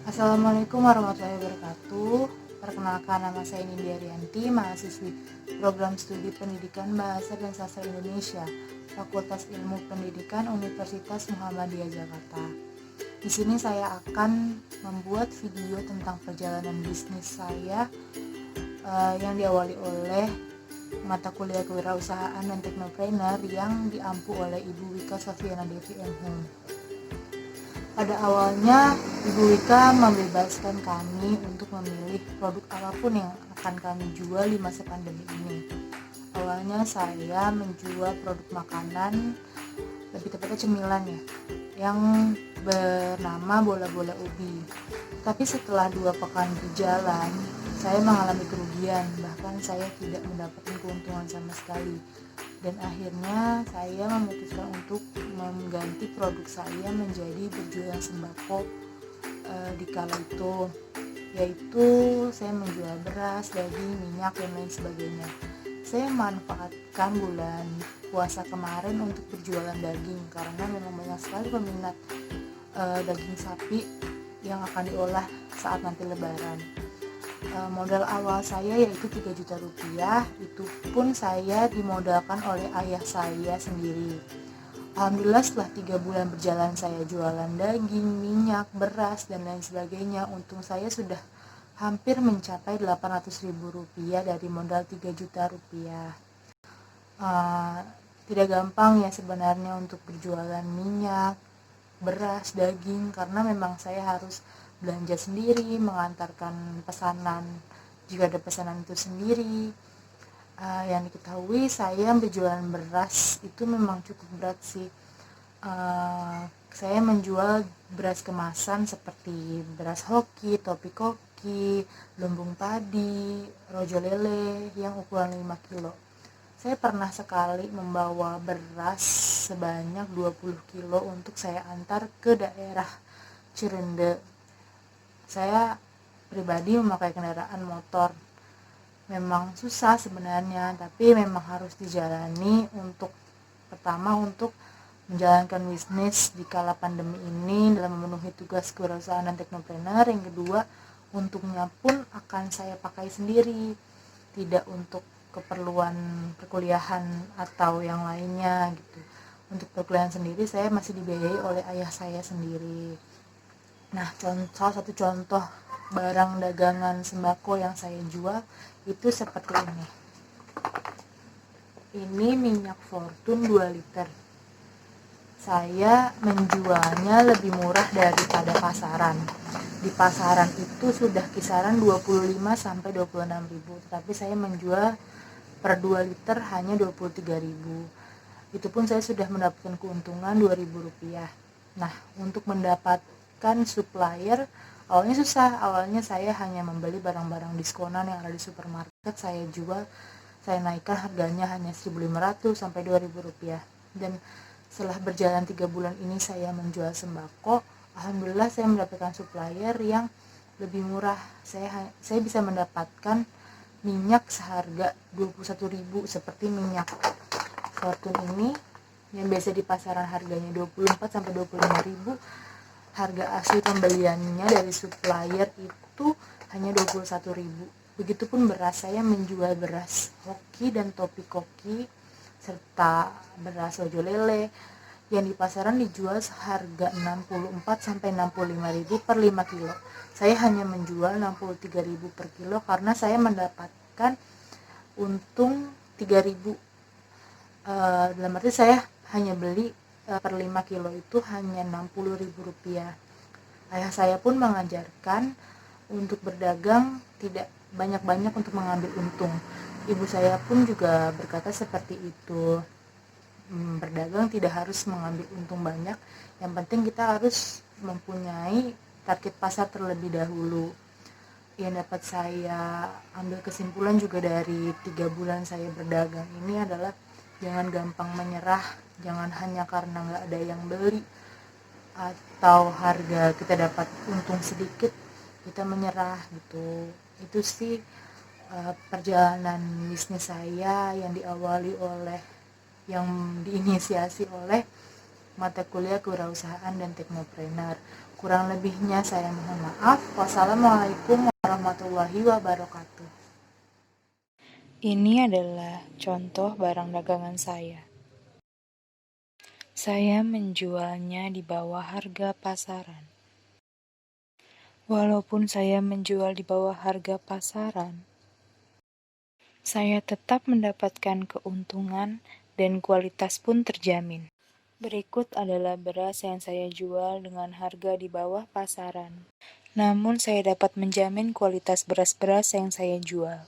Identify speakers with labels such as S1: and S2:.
S1: Assalamualaikum warahmatullahi wabarakatuh. Perkenalkan, nama saya Nindya Rianti, mahasiswi Program Studi Pendidikan Bahasa dan Sastra Indonesia, Fakultas Ilmu Pendidikan Universitas Muhammadiyah Jakarta. Di sini saya akan membuat video tentang perjalanan bisnis saya yang diawali oleh mata kuliah kewirausahaan dan teknopreneur yang diampu oleh Ibu Wika Sofiana Devi MHum. Pada awalnya, Ibu Wika membebaskan kami untuk memilih produk apapun yang akan kami jual di masa pandemi ini. Awalnya saya menjual produk makanan, lebih tepatnya cemilan ya, yang bernama bola-bola ubi. Tapi setelah 2 pekan berjalan, saya mengalami kerugian, bahkan saya tidak mendapatkan keuntungan sama sekali. Dan akhirnya saya memutuskan untuk mengganti produk saya menjadi berjualan sembako di kala itu, yaitu saya menjual beras, daging, minyak, dan lain sebagainya. Saya manfaatkan bulan puasa kemarin untuk berjualan daging karena memang banyak sekali peminat daging sapi yang akan diolah saat nanti lebaran. Modal awal saya yaitu 3 juta rupiah, itu pun saya dimodalkan oleh ayah saya sendiri. Alhamdulillah setelah 3 bulan berjalan saya jualan daging, minyak, beras, dan lain sebagainya, untung saya sudah hampir mencapai 800.000 rupiah dari modal 3 juta rupiah. Tidak gampang ya sebenarnya untuk berjualan minyak, beras, daging, karena memang saya harus belanja sendiri, mengantarkan pesanan jika ada pesanan itu sendiri. Yang diketahui saya berjualan beras itu memang cukup berat sih. Saya menjual beras kemasan seperti beras hoki, topi koki, lumbung padi, rojo lele yang ukuran 5 kilo. Saya pernah sekali membawa beras sebanyak 20 kilo untuk saya antar ke daerah Cirende. Saya pribadi memakai kendaraan motor. Memang susah sebenarnya, tapi memang harus dijalani untuk pertama untuk menjalankan bisnis di kala pandemi ini dalam memenuhi tugas kewirausahaan dan teknopreneur. Yang kedua, untungnya pun akan saya pakai sendiri, tidak untuk keperluan perkuliahan atau yang lainnya gitu. Untuk perkuliahan sendiri saya masih dibiayai oleh ayah saya sendiri. Nah, salah satu contoh barang dagangan sembako yang saya jual itu seperti ini. Ini minyak Fortune 2 liter. Saya menjualnya lebih murah daripada pasaran. Di pasaran itu sudah kisaran 25 sampai 26 ribu, tetapi saya menjual per 2 liter hanya 23 ribu. Itu pun saya sudah mendapatkan keuntungan 2 ribu rupiah. Nah, untuk mendapatkan supplier awalnya susah. Awalnya saya hanya membeli barang-barang diskonan yang ada di supermarket, saya jual, saya naikkan harganya hanya 1.500 sampai 2.000 rupiah. Dan setelah berjalan 3 bulan ini saya menjual sembako, alhamdulillah saya mendapatkan supplier yang lebih murah. Saya bisa mendapatkan minyak seharga 21.000 seperti minyak Fortune ini yang biasa di pasaran harganya 24 sampai 25.000. Harga asli pembeliannya dari supplier itu hanya 21.000. Begitupun beras, saya menjual beras hoki dan topi koki serta beras rojo lele yang di pasaran dijual seharga 64 sampai 65.000 per 5 kilo. Saya hanya menjual 63.000 per kilo karena saya mendapatkan untung 3.000. Dalam arti saya hanya beli per 5 kilo itu hanya 60.000 rupiah. Ayah saya pun mengajarkan untuk berdagang tidak banyak-banyak untuk mengambil untung. Ibu saya pun juga berkata seperti itu. Berdagang tidak harus mengambil untung banyak, yang penting kita harus mempunyai target pasar terlebih dahulu. Yang dapat saya ambil kesimpulan juga dari 3 bulan saya berdagang ini adalah jangan gampang menyerah, jangan hanya karena nggak ada yang beli atau harga kita dapat untung sedikit kita menyerah gitu. Itu sih perjalanan bisnis saya yang diinisiasi oleh mata kuliah kewirausahaan dan teknopreneur. Kurang lebihnya saya mohon maaf. Wassalamualaikum warahmatullahi wabarakatuh.
S2: Ini adalah contoh barang dagangan saya. Saya menjualnya di bawah harga pasaran. Walaupun saya menjual di bawah harga pasaran, saya tetap mendapatkan keuntungan dan kualitas pun terjamin. Berikut adalah beras yang saya jual dengan harga di bawah pasaran. Namun saya dapat menjamin kualitas beras-beras yang saya jual.